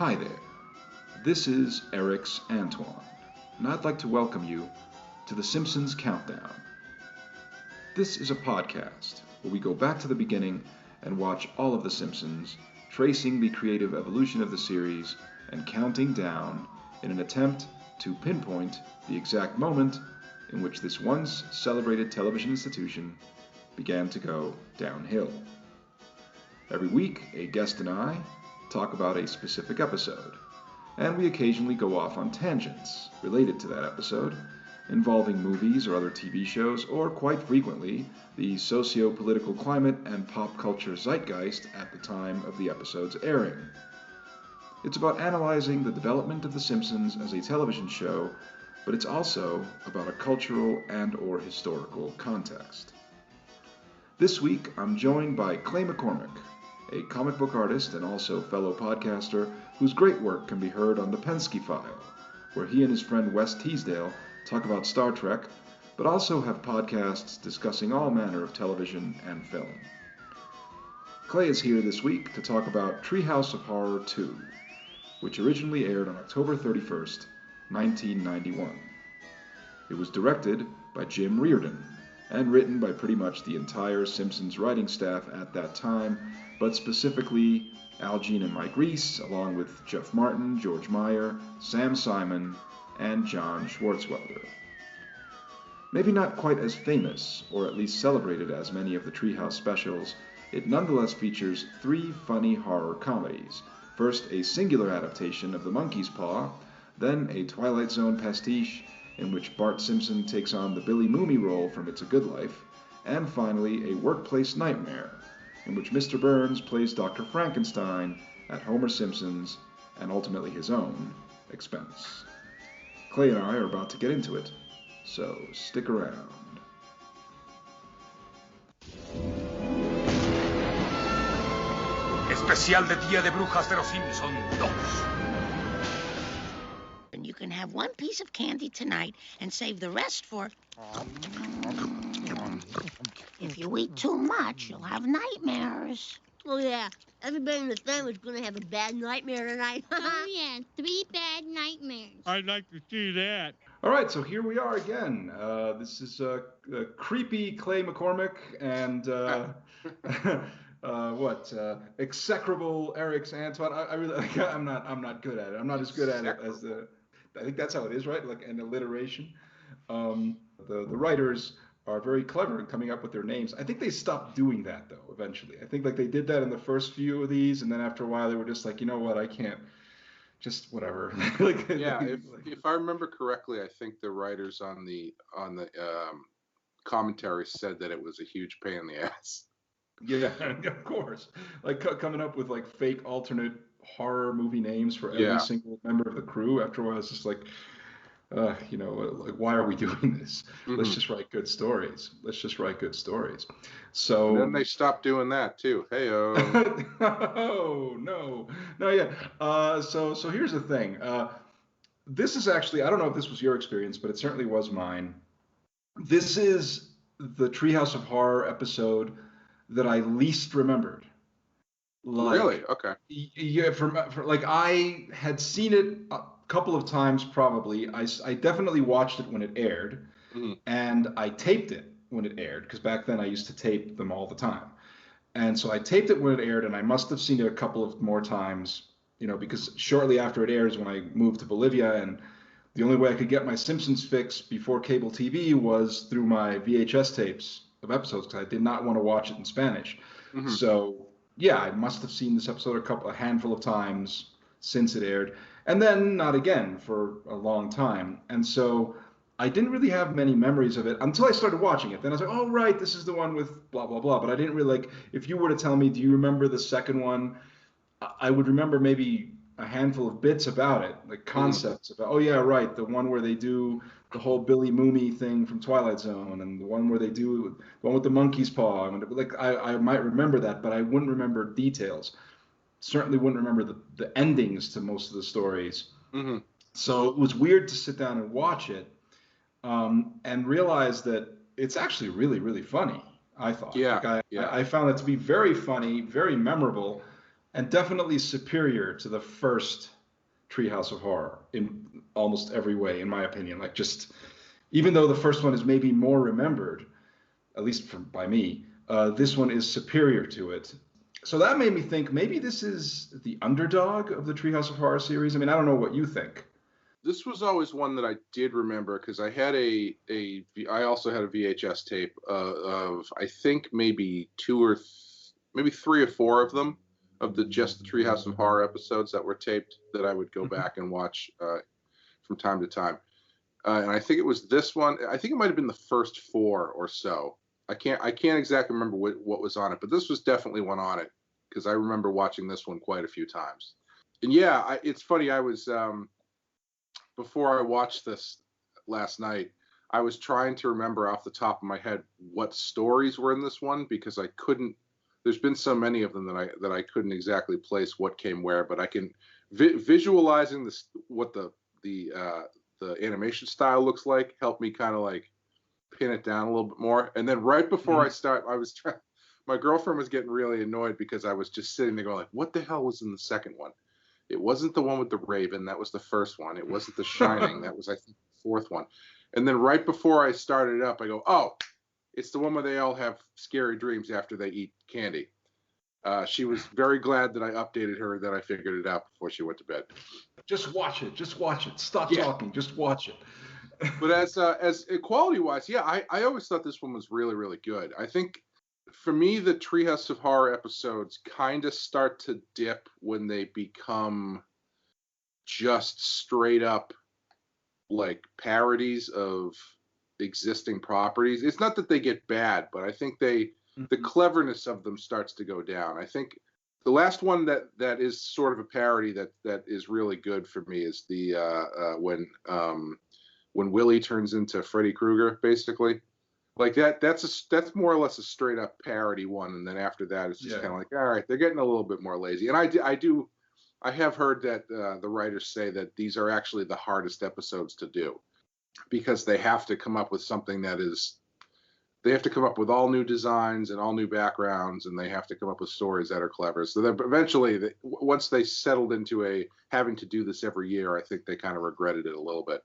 Hi there, this is Erix Antoine, and I'd like to welcome you to the Simpsons Countdown. This is a podcast where we go back to the beginning and watch all of The Simpsons, tracing the creative evolution of the series and counting down in an attempt to pinpoint the exact moment in which this once celebrated television institution began to go downhill. Every week, a guest and I talk about a specific episode, and we occasionally go off on tangents related to that episode, involving movies or other TV shows, or quite frequently, the socio-political climate and pop culture zeitgeist at the time of the episode's airing. It's about analyzing the development of The Simpsons as a television show, but it's also about a cultural and/or historical context. This week, I'm joined by Clay McCormack, a comic book artist and also fellow podcaster whose great work can be heard on the Pensky File, where he and his friend Wes Teasdale talk about Star Trek, but also have podcasts discussing all manner of television and film. Clay is here this week to talk about Treehouse of Horror II, which originally aired on October 31st, 1991. It was directed by Jim Reardon and written by pretty much the entire Simpsons writing staff at that time, but specifically Al Jean and Mike Reiss, along with Jeff Martin, George Meyer, Sam Simon, and John Swartzwelder. Maybe not quite as famous, or at least celebrated as many of the Treehouse specials, it nonetheless features three funny horror comedies. First, a singular adaptation of The Monkey's Paw, then a Twilight Zone pastiche, in which Bart Simpson takes on the Billy Mooney role from It's a Good Life, and finally a workplace nightmare, in which Mr. Burns plays Dr. Frankenstein at Homer Simpson's, and ultimately his own, expense. Clay and I are about to get into it, so stick around. Especial de Día de Brujas de los Simpsons 2. And you can have one piece of candy tonight and save the rest for... If you eat too much, you'll have nightmares. Oh, yeah. Everybody in the family's going to have a bad nightmare tonight. Oh, yeah. 3 bad nightmares. I'd like to see that. All right, so here we are again. This is creepy Clay McCormack and execrable Erix Antoine. I'm not good at it. I'm not as good at it as the. I think that's how it is, right? Like an alliteration. The writers are very clever in coming up with their names. I think they stopped doing that though. Eventually, I think like they did that in the first few of these, and then after a while they were just like, you know what, I can't. Just whatever. If I remember correctly, I think the writers on the commentary said that it was a huge pain in the ass. Yeah, of course. Like coming up with like fake alternate horror movie names for every single member of the crew. After a while, it's just like, like why are we doing this? Mm-hmm. Let's just write good stories. So and then they stopped doing that too. Hey-o. Oh no, yeah. So here's the thing. This is actually, I don't know if this was your experience, but it certainly was mine. This is the Treehouse of Horror episode that I least remembered. Really? Okay. Yeah, for like I had seen it a couple of times probably. I definitely watched it when it aired, and I taped it when it aired, because back then I used to tape them all the time. And so I taped it when it aired, and I must have seen it a couple of more times, because shortly after it airs when I moved to Bolivia, and the only way I could get my Simpsons fix before cable TV was through my VHS tapes of episodes, because I did not want to watch it in Spanish. Mm-hmm. So yeah, I must have seen this episode a handful of times since it aired, and then not again for a long time. And so I didn't really have many memories of it until I started watching it. Then I was like, oh, right, this is the one with blah, blah, blah. But I didn't really, if you were to tell me, do you remember the second one? I would remember maybe a handful of bits about it, like concepts about, oh, yeah, right, the one where they do the whole Billy Mooney thing from Twilight Zone, and the one where they do the one with the monkey's paw. I might remember that, but I wouldn't remember details. Certainly wouldn't remember the endings to most of the stories. Mm-hmm. So it was weird to sit down and watch it. And realize that it's actually really, really funny, I thought. Yeah, I found it to be very funny, very memorable, and definitely superior to the first Treehouse of Horror in almost every way, in my opinion. Like, just even though the first one is maybe more remembered, at least by me, this one is superior to it. So that made me think maybe this is the underdog of the Treehouse of Horror series. I mean, I don't know what you think. This was always one that I did remember because I had I also had a VHS tape of I think maybe maybe 3 or 4 of them, of the Treehouse of Horror episodes that were taped that I would go back and watch from time to time. And I think it was this one. I think it might have been the first 4 or so. I can't exactly remember what was on it, but this was definitely one on it because I remember watching this one quite a few times. And yeah, it's funny. I was before I watched this last night, I was trying to remember off the top of my head what stories were in this one because I couldn't. There's been so many of them that I couldn't exactly place what came where, but I can visualizing this what the animation style looks like helped me kind of like pin it down a little bit more. And then right before I start, I was trying. My girlfriend was getting really annoyed because I was just sitting there going like, "What the hell was in the second one?" It wasn't the one with the Raven. That was the first one. It wasn't The Shining. That was, I think, the 4th one. And then right before I started it up, I go, "Oh, it's the one where they all have scary dreams after they eat candy." She was very glad that I updated her that I figured it out before she went to bed. Just watch it. Just watch it. Stop talking. Just watch it. But as quality-wise, yeah, I always thought this one was really, really good. I think for me, the Treehouse of Horror episodes kind of start to dip when they become just straight up like parodies of existing properties. It's not that they get bad, but I think the cleverness of them starts to go down. I think the last one that is sort of a parody that is really good for me is the when Willie turns into Freddy Krueger, basically. Like that's more or less a straight up parody one, and then after that it's just kind of like, all right, they're getting a little bit more lazy. And I have heard that the writers say that these are actually the hardest episodes to do because they have to come up with something they have to come up with all new designs and all new backgrounds, and they have to come up with stories that are clever. So then eventually, once they settled into having to do this every year, I think they kind of regretted it a little bit.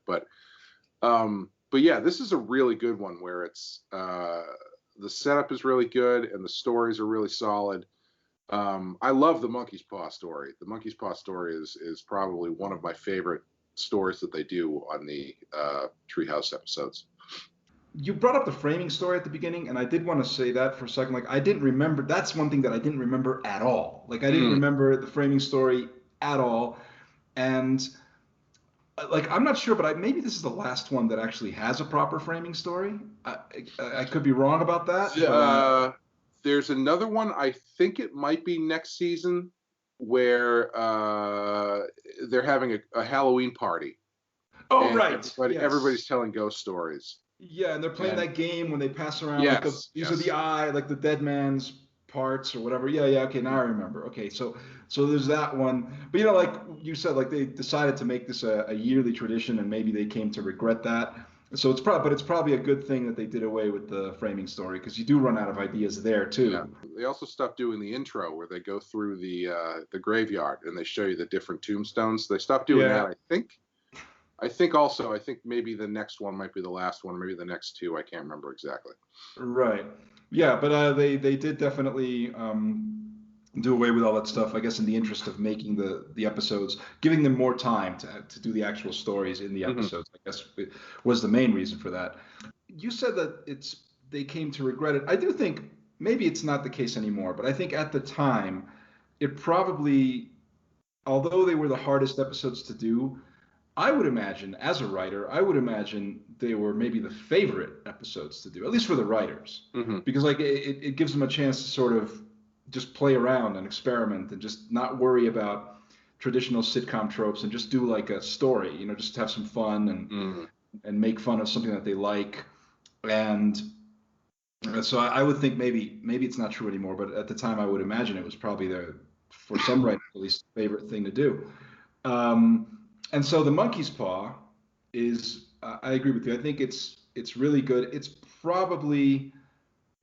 But yeah, this is a really good one where it's the setup is really good and the stories are really solid. I love the Monkey's Paw story. The Monkey's Paw story is probably one of my favorite stories that they do on the Treehouse episodes. You brought up the framing story at the beginning, and I did want to say that for a second. Like, I didn't remember. That's one thing that I didn't remember at all. Like, I didn't remember the framing story at all. And like, I'm not sure, but maybe this is the last one that actually has a proper framing story. I could be wrong about that. There's another one. I think it might be next season where they're having a Halloween party. Oh, right. Everybody's telling ghost stories. Yeah, and they're playing that game when they pass around. These are the eye, like the dead man's parts or whatever. Yeah. Okay, now I remember. Okay, so there's that one. But like you said, like they decided to make this a yearly tradition, and maybe they came to regret that. So it's probably a good thing that they did away with the framing story because you do run out of ideas there too. Yeah. They also stopped doing the intro where they go through the graveyard and they show you the different tombstones. They stopped doing that, I think. I think maybe the next one might be the last one, maybe the next 2. I can't remember exactly. Right. Yeah, but they did definitely do away with all that stuff, I guess, in the interest of making the episodes, giving them more time to do the actual stories in the episodes. I guess was the main reason for that. You said that they came to regret it. I do think maybe it's not the case anymore, but I think at the time it probably, although they were the hardest episodes to do, I would imagine, as a writer, they were maybe the favorite episodes to do, at least for the writers, because like it gives them a chance to sort of just play around and experiment and just not worry about traditional sitcom tropes and just do like a story, just have some fun and make fun of something that they like. And so I would think maybe it's not true anymore, but at the time I would imagine it was probably for some writers at least, favorite thing to do. And so the Monkey's Paw is, I agree with you. I think it's really good. It's probably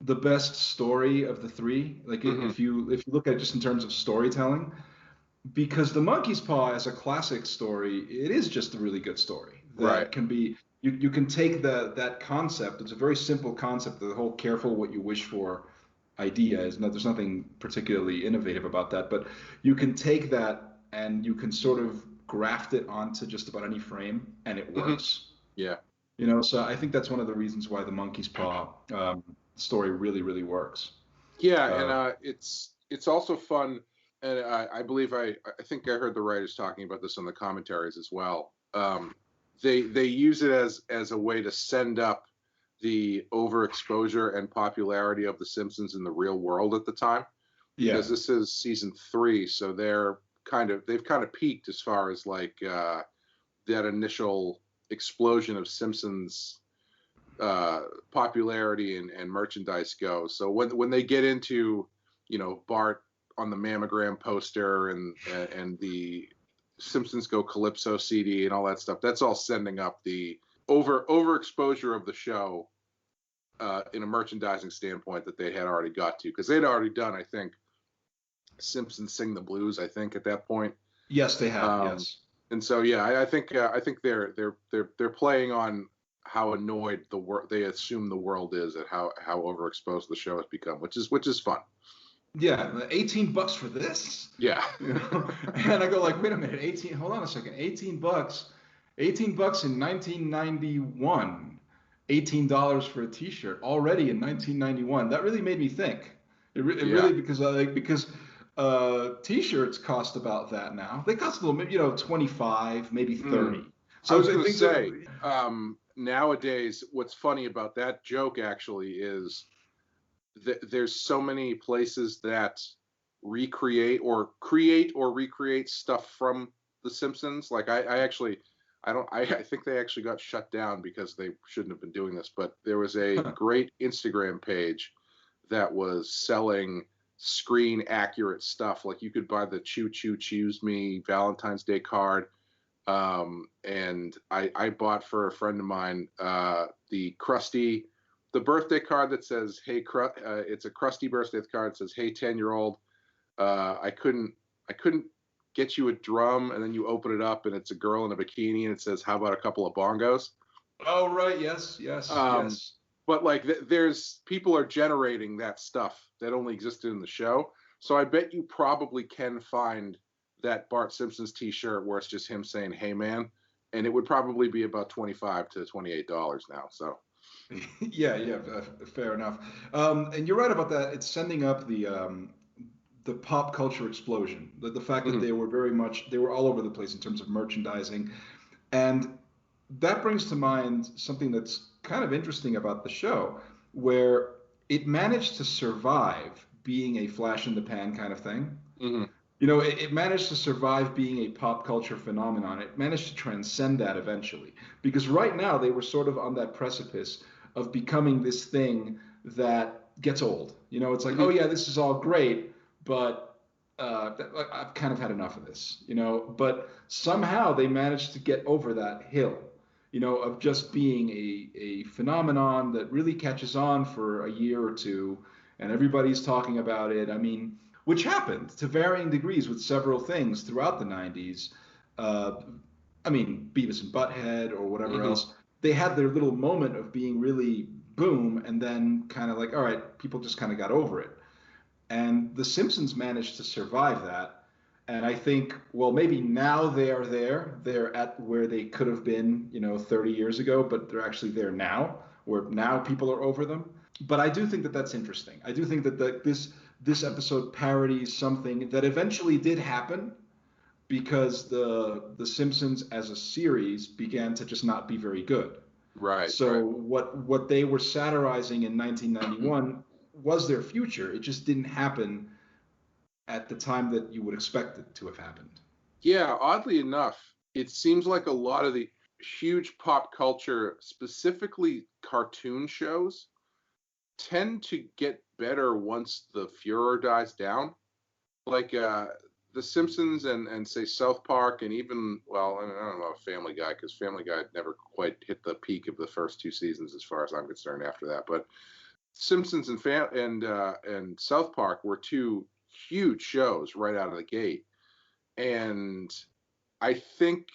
the best story of the 3. Like if you look at it just in terms of storytelling, because the Monkey's Paw as a classic story, it is just a really good story Right. that can be you can take that concept. It's a very simple concept. The whole careful what you wish for idea is not there's nothing particularly innovative about that, but you can take that and you can sort of graft it onto just about any frame and it Hmm. works. Yeah. So I think that's one of the reasons why the Monkey's Paw story really, really works. Yeah, and Uh, it's also fun, and I believe I think I heard the writers talking about this on the commentaries as well. They use it as a way to send up the overexposure and popularity of The Simpsons in the real world at the time, yeah, because this is season 3, so they've kind of peaked as far as like that initial explosion of Simpsons uh, popularity and merchandise go. So when they get into, Bart on the mammogram poster and the Simpsons Go Calypso CD and all that stuff, that's all sending up the overexposure of the show in a merchandising standpoint that they had already got to, because they'd already done, I think, Simpsons Sing the Blues, I think, at that point. yes, they have, Um, yes. and so yeah, I think they're playing on how annoyed they assume the world is at how overexposed the show has become, which is fun. Yeah, $18 for this? Yeah. And I go like, wait a minute, 18, hold on a second, $18, $18 in 1991, $18 for a t-shirt already in 1991. That really made me think. It Yeah. really, because t-shirts cost about that now. They cost a little bit, 25, maybe Mm. 30. I So was gonna things are, say, nowadays, what's funny about that joke actually is that there's so many places that create or recreate stuff from The Simpsons. Like I actually, I think they actually got shut down because they shouldn't have been doing this. But there was a great Instagram page that was selling screen accurate stuff. Like you could buy the Choo Choo Choose Me Valentine's Day card. And I bought for a friend of mine the birthday card that says it's a crusty birthday card. It says, "Hey, 10-year-old, I couldn't get you a drum," and then you open it up and it's a girl in a bikini and it says, "How about a couple of bongos?" oh, right, yes, yes, Um, yes. but like there's people are generating that stuff that only existed in the show. So I bet you probably can find that Bart Simpson's T-shirt where it's just him saying, "Hey, man," and it would probably be about $25 to $28 now. So. Yeah, yeah, fair enough. And you're right about that. It's sending up the pop culture explosion. The fact that Mhm. they were all over the place in terms of merchandising, and that brings to mind something that's kind of interesting about the show, where it managed to survive being a flash in the pan kind of thing. Mhm. It managed to survive being a pop culture phenomenon. It managed to transcend that eventually. Because right now they were sort of on that precipice of becoming this thing that gets old. It's like, oh Mhm. yeah, this is all great, but like, I've kind of had enough of this. But somehow they managed to get over that hill, of just being a phenomenon that really catches on for a year or two, and everybody's talking about it. I mean, which happened to varying degrees with several things throughout the 90s. Uh, I mean, Beavis and Butthead or whatever Mhm. else, they had their little moment of being really boom, and then kind of like, all right, people just kind of got over it. And The Simpsons managed to survive that. And I think, well, maybe now they are there. They're at where they could have been, 30 years ago, but they're actually there now, where now people are over them. But I do think that that's interesting. I do think that this episode parodies something that eventually did happen because the Simpsons as a series began to just not be very good. Right. So Right. what they were satirizing in 1991 was their future. It just didn't happen at the time that you would expect it to have happened. Yeah. Oddly enough, it seems like a lot of the huge pop culture, specifically cartoon shows, tend to get better once the furor dies down. Like The Simpsons and say South Park and even, well, I don't know, Family Guy, because Family Guy never quite hit the peak of the first 2 seasons as far as I'm concerned after that. But Simpsons and South Park were two huge shows right out of the gate. And I think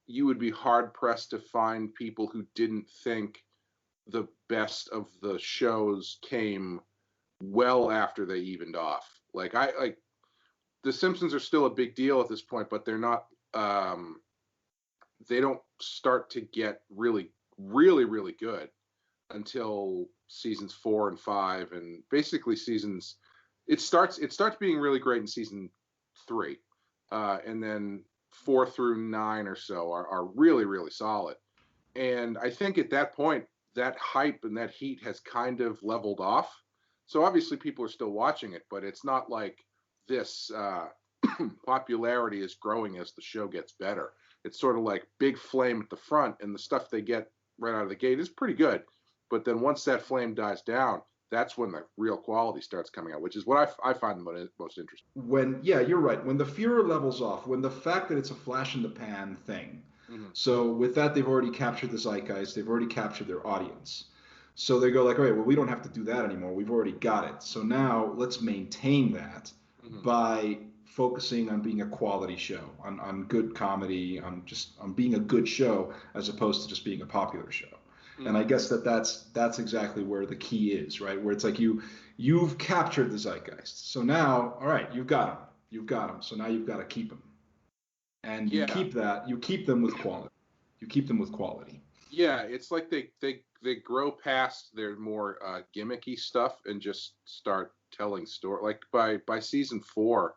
you would be hard pressed to find people who didn't think the best of the shows came well after they evened off. Like the Simpsons are still a big deal at this point, but they're not. They don't start to get really, really, really good until seasons 4 and 5, and basically seasons. It starts being really great in season 3, and then 4 through 9 or so are really, really solid. And I think at that point, that hype and that heat has kind of leveled off. So obviously people are still watching it, but it's not like this popularity is growing as the show gets better. It's sort of like big flame at the front, and the stuff they get right out of the gate is pretty good. But then once that flame dies down, that's when the real quality starts coming out, which is what I find the most interesting. You're right. When the furor levels off, when the fact that it's a flash in the pan thing. Mm-hmm. So with that, they've already captured the zeitgeist. They've already captured their audience. So they go like, all right, well, we don't have to do that anymore. We've already got it. So now let's maintain that by focusing on being a quality show, on good comedy, on being a good show, as opposed to just being a popular show. And I guess that's exactly where the key is, right? Where it's like you've captured the zeitgeist. So now, all right, you've got them. So now you've got to keep them. And you keep them with quality. Yeah, it's like they grow past their more gimmicky stuff and just start telling story. Like by season 4,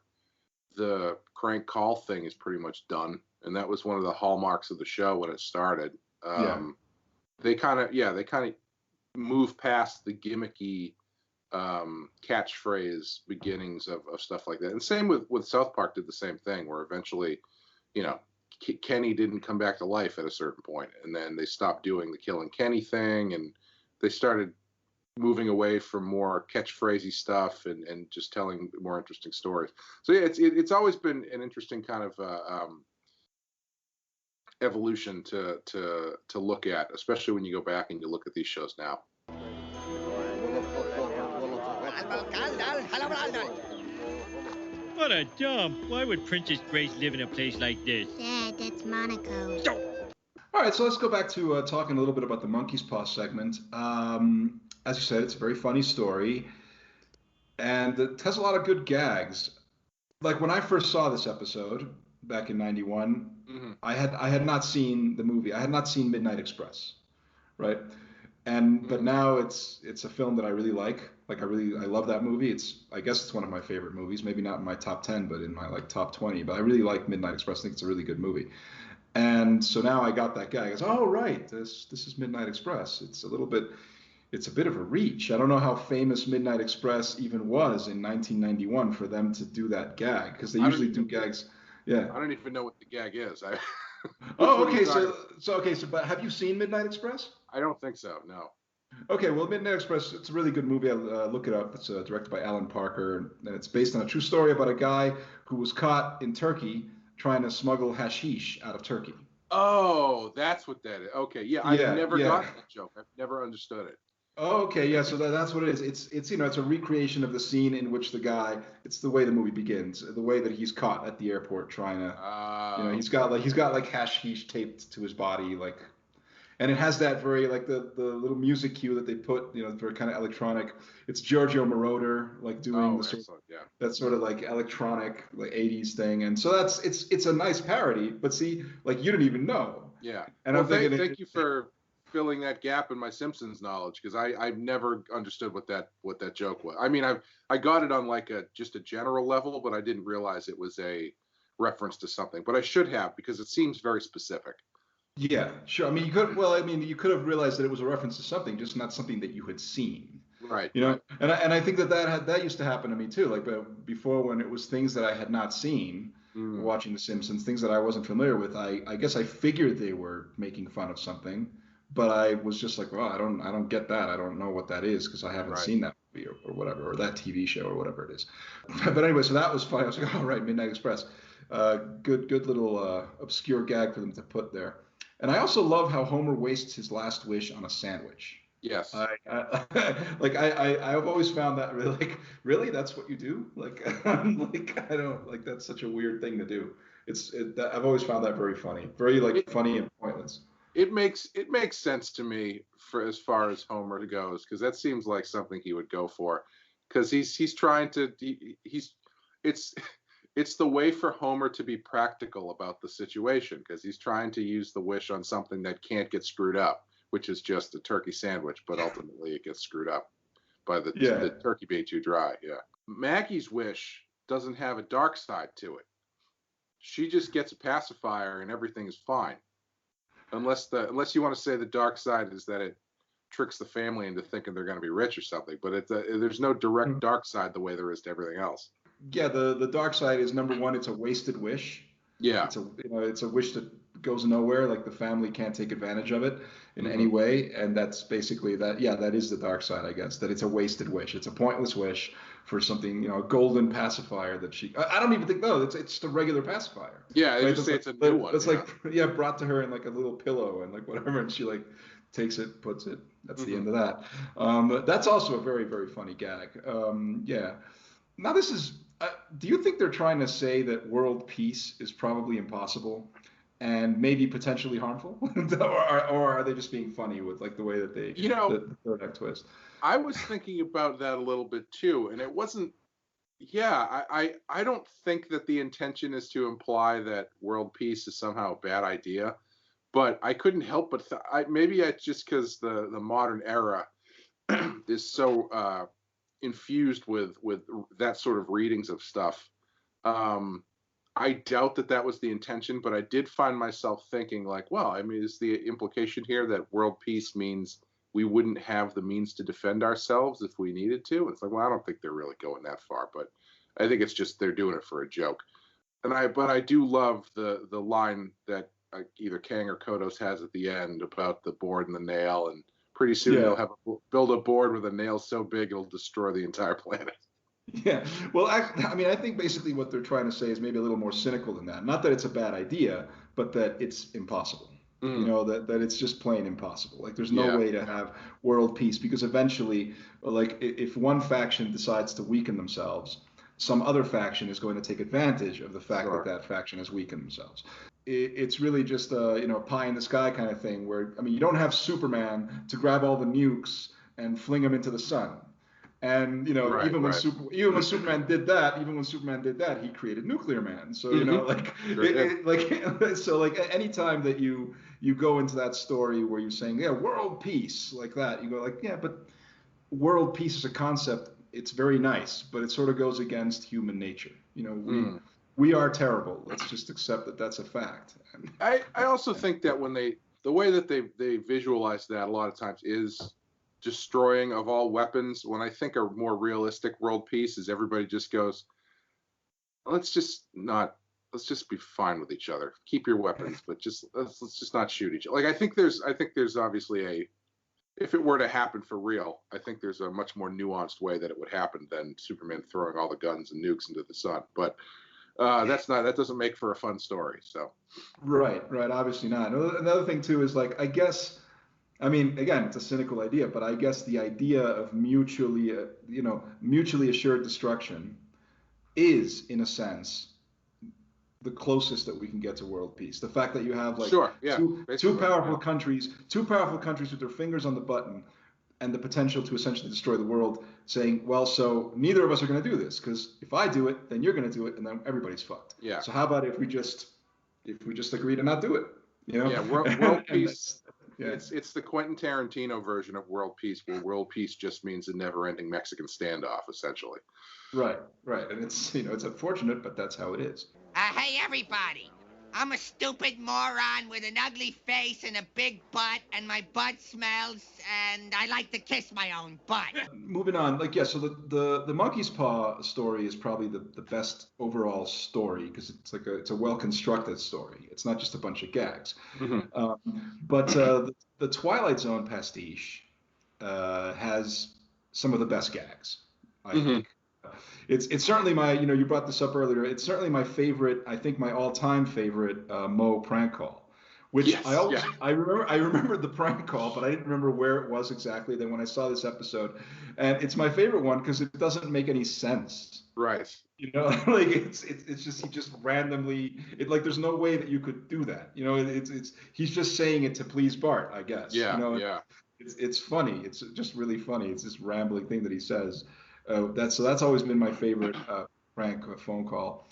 the crank call thing is pretty much done, and that was one of the hallmarks of the show when it started. They kind of move past the gimmicky catchphrase beginnings of stuff like that. And same with South Park did the same thing, where eventually, Kenny didn't come back to life at a certain point, and then they stopped doing the Killing Kenny thing, and they started moving away from more catchphrasey stuff and just telling more interesting stories. So yeah, it's always been an interesting kind of evolution to look at, especially when you go back and you look at these shows now. What a dump. Why would Princess Grace live in a place like this? Dad, that's Monaco. All right, so let's go back to talking a little bit about the Monkey's Paw segment. As you said, it's a very funny story, and it has a lot of good gags. Like when I first saw this episode back in '91, I had not seen the movie. I had not seen Midnight Express, right? But now it's a film that I really like. Like I love that movie. I guess it's one of my favorite movies. Maybe not in my top 10, but in my top 20. But I really like Midnight Express. I think it's a really good movie. And so now I got that gag. I was, oh right, this is Midnight Express. It's a bit of a reach. I don't know how famous Midnight Express even was in 1991 for them to do that gag, because they usually do gags. Yeah. I don't even know what the gag is. Okay. So but have you seen Midnight Express? I don't think so. No. Okay, well, Midnight Express, it's a really good movie. Look it up. It's directed by Alan Parker, and it's based on a true story about a guy who was caught in Turkey trying to smuggle hashish out of Turkey. Oh, that's what that is. Okay, yeah, I've never gotten that joke. I've never understood it. Oh, okay, yeah, so that's what it is. It's it's a recreation of the scene in which the guy, it's the way the movie begins, the way that he's caught at the airport trying to, he's got hashish taped to his body, like. And it has that very, like, the little music cue that they put, very kind of electronic. It's Giorgio Moroder, like, doing that sort of, like, electronic, like, 80s thing. And so it's a nice parody. But see, like, you didn't even know. Yeah. And thank you for filling that gap in my Simpsons knowledge, because I've never understood what that joke was. I mean, I got it on, like, just a general level, but I didn't realize it was a reference to something. But I should have, because it seems very specific. Yeah, sure. I mean, you could have realized that it was a reference to something, just not something that you had seen. Right. And I think that used to happen to me too. Like before, when it was things that I had not seen, watching The Simpsons, things that I wasn't familiar with. I guess I figured they were making fun of something, but I was just like, well, I don't get that. I don't know what that is because I haven't seen that movie or whatever, or that TV show or whatever it is. But anyway, so that was funny. I was like, all right, Midnight Express. Good little obscure gag for them to put there. And I also love how Homer wastes his last wish on a sandwich. Yes. I've always found that really like really that's what you do I'm like I don't like that's such a weird thing to do. I've always found that very funny, very like It funny and pointless. it makes sense to me for as far as Homer goes, because that seems like something he would go for, because he's trying to he's it's it's the way for Homer to be practical about the situation, because he's trying to use the wish on something that can't get screwed up, which is just a turkey sandwich, but ultimately it gets screwed up by Yeah. the turkey being too dry. Yeah. Maggie's wish doesn't have a dark side to it. She just gets a pacifier and everything is fine. Unless you want to say the dark side is that it tricks the family into thinking they're going to be rich or something, but there's no direct dark side the way there is to everything else. Yeah, the dark side is number one, it's a wasted wish. Yeah. It's a wish that goes nowhere. Like the family can't take advantage of it in any way, and that's basically that. Yeah, that is the dark side, I guess. That it's a wasted wish. It's a pointless wish for something, a golden pacifier that she. I don't even think no. It's the regular pacifier. Yeah, they right? just say it's a new one. It's like brought to her in like a little pillow and like whatever, and she like takes it, puts it. That's the end of that. That's also a very very funny gag. Yeah. Now this is. Do you think they're trying to say that world peace is probably impossible and maybe potentially harmful, or are they just being funny with like the way that they the third act twist? I was thinking about that a little bit too, and it wasn't. Yeah, I don't think that the intention is to imply that world peace is somehow a bad idea, but I couldn't help but maybe it's just because the modern era is so infused with that sort of readings of stuff. I doubt that was the intention, but I did find myself thinking like, well, I mean, is the implication here that world peace means we wouldn't have the means to defend ourselves if we needed to? It's like, well, I don't think they're really going that far, but I think it's just they're doing it for a joke. But I do love the line that either Kang or Kodos has at the end about the board and the nail, and pretty soon they'll build a board with a nail so big it'll destroy the entire planet. Yeah. Well, I mean, I think basically what they're trying to say is maybe a little more cynical than that. Not that it's a bad idea, but that it's impossible. That it's just plain impossible. Like there's no way to have world peace because eventually, like if one faction decides to weaken themselves, some other faction is going to take advantage of the fact that faction has weakened themselves. It's really just a pie in the sky kind of thing where, I mean, you don't have Superman to grab all the nukes and fling them into the sun. And even when Superman did that, he created Nuclear Man. So anytime that you go into that story where you're saying world peace like that, you go like but world peace is a concept. It's very nice, but it sort of goes against human nature. We are terrible. Let's just accept that that's a fact. I also think that when the way that they visualize that a lot of times is destroying of all weapons. When I think a more realistic world peace is everybody just goes, let's just be fine with each other. Keep your weapons, but let's just not shoot each other. Like I think there's obviously if it were to happen for real, I think there's a much more nuanced way that it would happen than Superman throwing all the guns and nukes into the sun. But that doesn't make for a fun story. So right, obviously not. Another thing too is like I guess. I mean, again, it's a cynical idea, but I guess the idea of mutually assured destruction is, in a sense, the closest that we can get to world peace. The fact that you have like two powerful countries with their fingers on the button and the potential to essentially destroy the world, saying, well, so neither of us are going to do this because if I do it, then you're going to do it, and then everybody's fucked. Yeah. So how about if we just agree to not do it? Yeah, world peace. Yeah. It's the Quentin Tarantino version of world peace, where world peace just means a never-ending Mexican standoff, essentially. Right, and it's it's unfortunate, but that's how it is. Hey everybody, I'm a stupid moron with an ugly face and a big butt, and my butt smells, and I like to kiss my own butt. Moving on, so the Monkey's Paw story is probably the best overall story because it's a well-constructed story. It's not just a bunch of gags. But the Twilight Zone pastiche has some of the best gags, I think. It's certainly my, you brought this up earlier. It's certainly my favorite, I think my all-time favorite Moe prank call, which Yes, yeah. I remembered the prank call, but I didn't remember where it was exactly. Then when I saw this episode, and it's my favorite one because it doesn't make any sense. Right. You know, like it's just he just randomly like there's no way that you could do that. You know, it's he's just saying it to please Bart, I guess. Yeah, you know, yeah. It's funny. It's just really funny. It's this rambling thing that he says. That's always been my favorite prank phone call,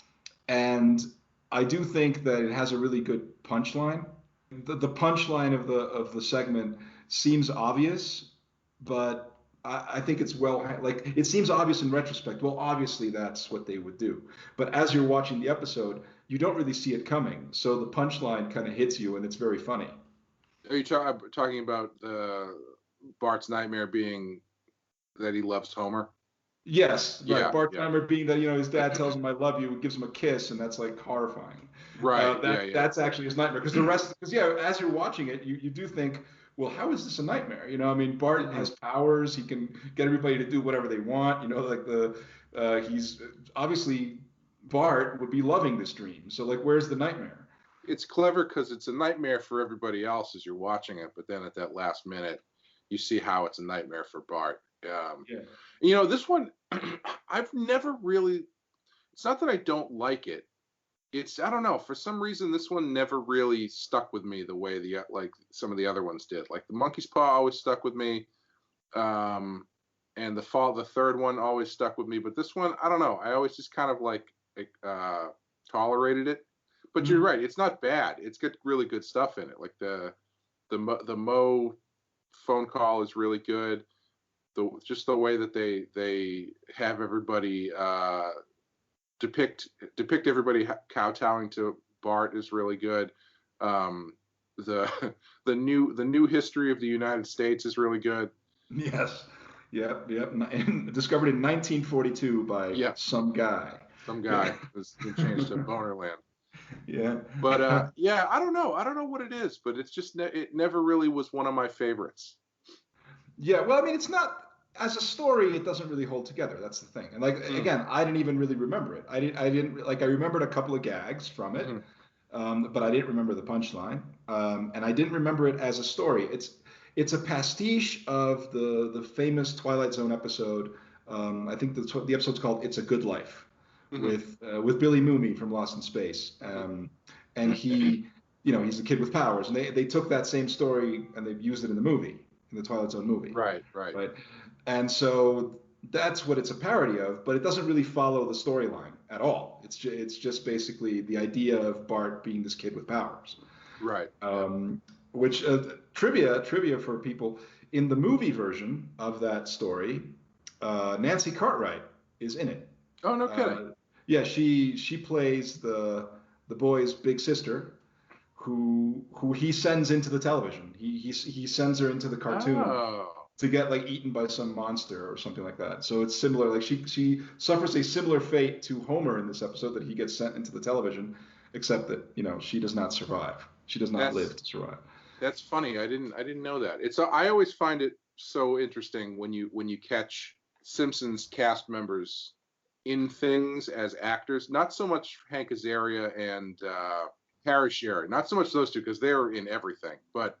and I do think that it has a really good punchline. The punchline of the segment seems obvious, but I think it's like it seems obvious in retrospect. Well, obviously that's what they would do, but as you're watching the episode, you don't really see it coming. So the punchline kind of hits you, and it's very funny. Are you talking about Bart's nightmare being that he loves Homer? Yes, right. Yeah, Bart yeah. Timer being that his dad tells him I love you, gives him a kiss, and that's like horrifying. Right. That's actually his nightmare because as you're watching it, you do think, well, how is this a nightmare? You know, I mean, Bart has powers. He can get everybody to do whatever they want. You know, like he's obviously Bart would be loving this dream. So like, where's the nightmare? It's clever because it's a nightmare for everybody else as you're watching it, but then at that last minute, you see how it's a nightmare for Bart. Yeah. This one, I've never really. It's not that I don't like it. It's I don't know. For some reason, this one never really stuck with me the way like some of the other ones did. Like the Monkey's Paw always stuck with me, and the third one always stuck with me. But this one, I don't know. I always just kind of like tolerated it. But you're right. It's not bad. It's got really good stuff in it. Like the Mo phone call is really good. Just the way that they have everybody depict everybody kowtowing to Bart is really good. The new history of the United States is really good. Yes. Yep. Discovered in 1942 by some guy. Some guy was changed to Bonerland. Yeah. But I don't know. I don't know what it is, but it's just it never really was one of my favorites. Yeah, well, I mean, it's not as a story. It doesn't really hold together. That's the thing. And like again, I didn't even really remember it. I didn't like. I remembered a couple of gags from it, but I didn't remember the punchline. And I didn't remember it as a story. It's a pastiche of the famous Twilight Zone episode. I think the episode's called "It's a Good Life," with Billy Mooney from Lost in Space, and he, he's a kid with powers, and they took that same story and they've used it in the movie. In the Twilight Zone movie. Right. And so that's what it's a parody of, but it doesn't really follow the storyline at all. It's just basically the idea of Bart being this kid with powers. Right. Which trivia for people, in the movie version of that story, Nancy Cartwright is in it. Oh, no kidding. Yeah, she plays the boy's big sister, who he sends into the television. He sends her into the cartoon to get like eaten by some monster or something like that. So it's similar. Like she suffers a similar fate to Homer in this episode, that he gets sent into the television, except that she does not survive. She does not live to survive. That's funny. I didn't know that. I always find it so interesting when you catch Simpsons cast members in things as actors. Not so much Hank Azaria and Harry Shearer, not so much those two because they're in everything, but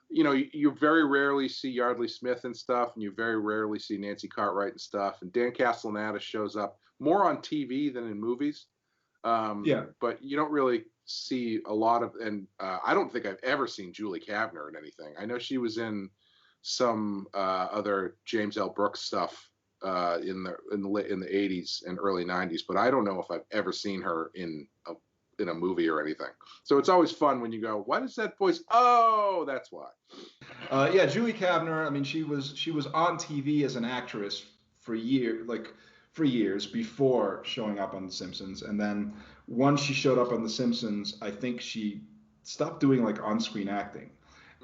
you very rarely see Yardley Smith and stuff, and you very rarely see Nancy Cartwright and stuff, and Dan Castellaneta shows up more on TV than in movies. But you don't really see a lot of, and I don't think I've ever seen Julie Kavner in anything. I know she was in some other James L. Brooks stuff in the 80s and early 90s, but I don't know if I've ever seen her in a movie or anything. So it's always fun when you go, what is that voice? Oh, that's why. Julie Kavner, I mean, she was on TV as an actress for years before showing up on The Simpsons. And then once she showed up on The Simpsons, I think she stopped doing like on-screen acting.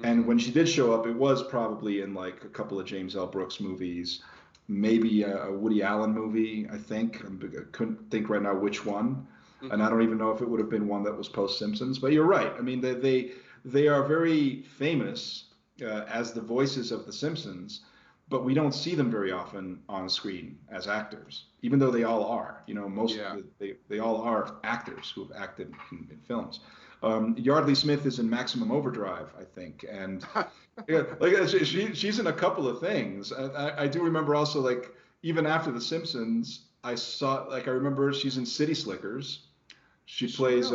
And when she did show up, it was probably in like a couple of James L. Brooks movies, maybe a Woody Allen movie, I think. I couldn't think right now which one. And I don't even know if it would have been one that was post-Simpsons. But you're right. I mean, they are very famous as the voices of The Simpsons. but we don't see them very often on screen as actors, even though they all are. You know, they all are actors who have acted in films. Yardley Smith is in Maximum Overdrive, I think, and yeah, like she's in a couple of things. I do remember also, like, even after The Simpsons, I remember she's in City Slickers. She plays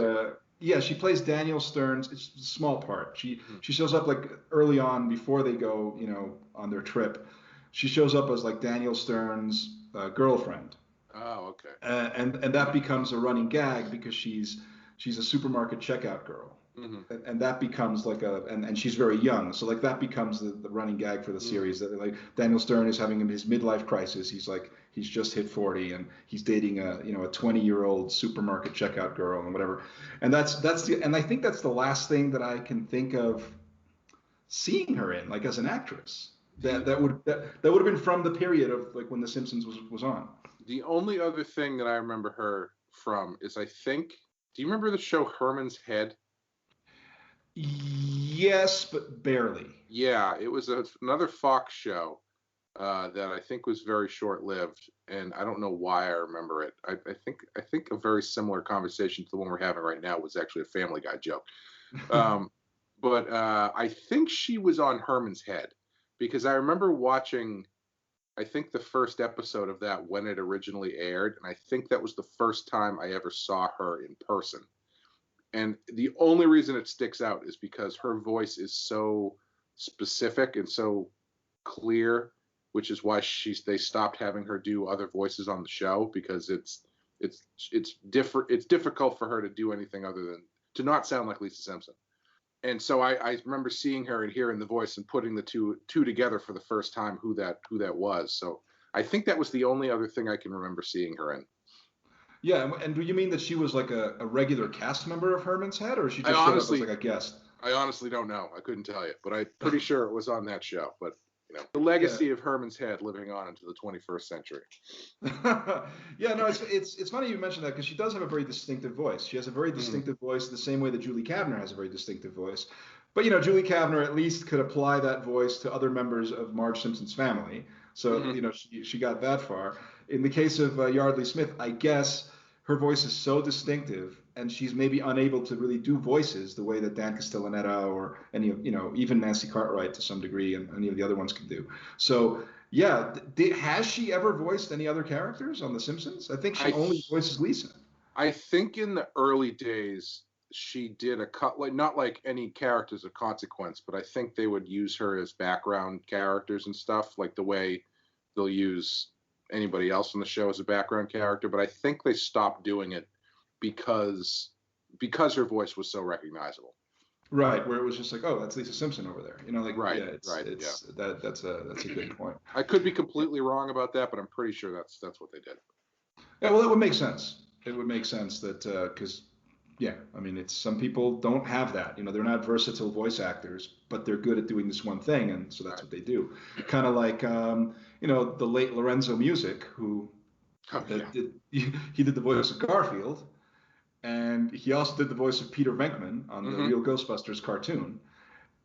she plays Daniel Stern's. It's a small part. She shows up like early on before they go, you know, on their trip. She shows up as like Daniel Stern's girlfriend. Oh, okay. And that becomes a running gag because she's a supermarket checkout girl. Mm-hmm. And that becomes like and she's very young, so like that becomes the running gag for the series. That like Daniel Stern is having his midlife crisis. He's just hit 40 and he's dating a 20-year-old supermarket checkout girl and whatever. And I think that's the last thing that I can think of seeing her in, like, as an actress. That would have been from the period of like when The Simpsons was on. The only other thing that I remember her from is, I think, do you remember the show Herman's Head? Yes, but barely. Yeah, it was another Fox show that I think was very short-lived, and I don't know why I remember it. I think a very similar conversation to the one we're having right now was actually a Family Guy joke. But I think she was on Herman's Head, because I remember watching, I think, the first episode of that when it originally aired, and I think that was the first time I ever saw her in person. And the only reason it sticks out is because her voice is so specific and so clear, which is why they stopped having her do other voices on the show, because it's difficult for her to do anything other than to not sound like Lisa Simpson. And so I remember seeing her and hearing the voice and putting the two together for the first time who that was. So I think that was the only other thing I can remember seeing her in. Yeah, and do you mean that she was like a regular cast member of Herman's Head, or she just showed up as like a guest? I honestly don't know. I couldn't tell you, but I'm pretty sure it was on that show. But the legacy of Herman's Head living on into the 21st century. Yeah, no, it's funny you mentioned that, because she does have a very distinctive voice. She has a very distinctive voice, the same way that Julie Kavner has a very distinctive voice. But Julie Kavner at least could apply that voice to other members of Marge Simpson's family. So she got that far. In the case of Yardley Smith, I guess her voice is so distinctive, and she's maybe unable to really do voices the way that Dan Castellaneta or any of, even Nancy Cartwright to some degree, and any of the other ones can do. So yeah, has she ever voiced any other characters on The Simpsons? I think she only voices Lisa. I think in the early days she did not like any characters of consequence, but I think they would use her as background characters and stuff, like the way they'll use anybody else on the show as a background character. But I think they stopped doing it because her voice was so recognizable. Right, where it was just like, oh, that's Lisa Simpson over there. That's a good point. I could be completely wrong about that, but I'm pretty sure that's what they did. Yeah, well, that would make sense. It would make sense that because it's some people don't have that. They're not versatile voice actors, but they're good at doing this one thing, and so that's what they do. Kind of like the late Lorenzo Music, who he did the voice of Garfield, and he also did the voice of Peter Venkman on the Real Ghostbusters cartoon,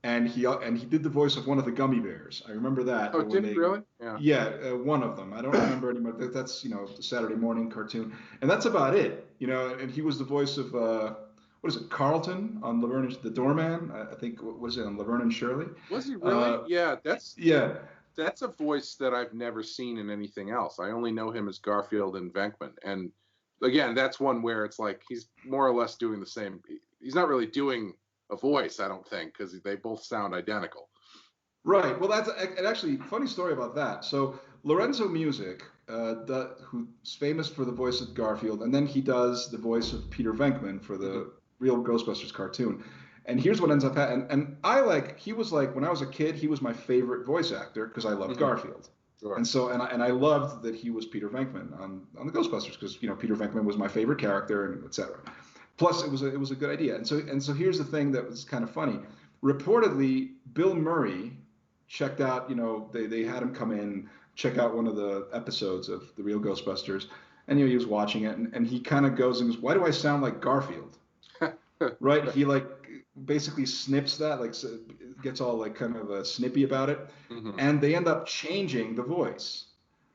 and he did the voice of one of the gummy bears. I remember that. Oh, did he really? Yeah, one of them. I don't remember anymore. That's the Saturday morning cartoon, and that's about it. And he was the voice of what is it, Carlton on Laverne and the Doorman? I think, what was it, on Laverne and Shirley? Was he really? That's a voice that I've never seen in anything else. I only know him as Garfield and Venkman. And again, that's one where it's like he's more or less doing the same. He's not really doing a voice, I don't think, because they both sound identical. Right. Well, that's actually funny story about that. So Lorenzo Music, who's famous for the voice of Garfield, and then he does the voice of Peter Venkman for the Real Ghostbusters cartoon. And here's what ends up happening. And he was like, when I was a kid, he was my favorite voice actor because I loved Garfield. Sure. And so, and I loved that he was Peter Venkman on the Ghostbusters, because Peter Venkman was my favorite character, and etc. Plus, it was a good idea. And so here's the thing that was kind of funny. Reportedly, Bill Murray checked out. They had him come in, check out one of the episodes of the Real Ghostbusters, and he was watching it, and he kind of goes and goes, "Why do I sound like Garfield?" Right? He basically snips that, gets all like kind of snippy about it, Mhm. and they end up changing the voice.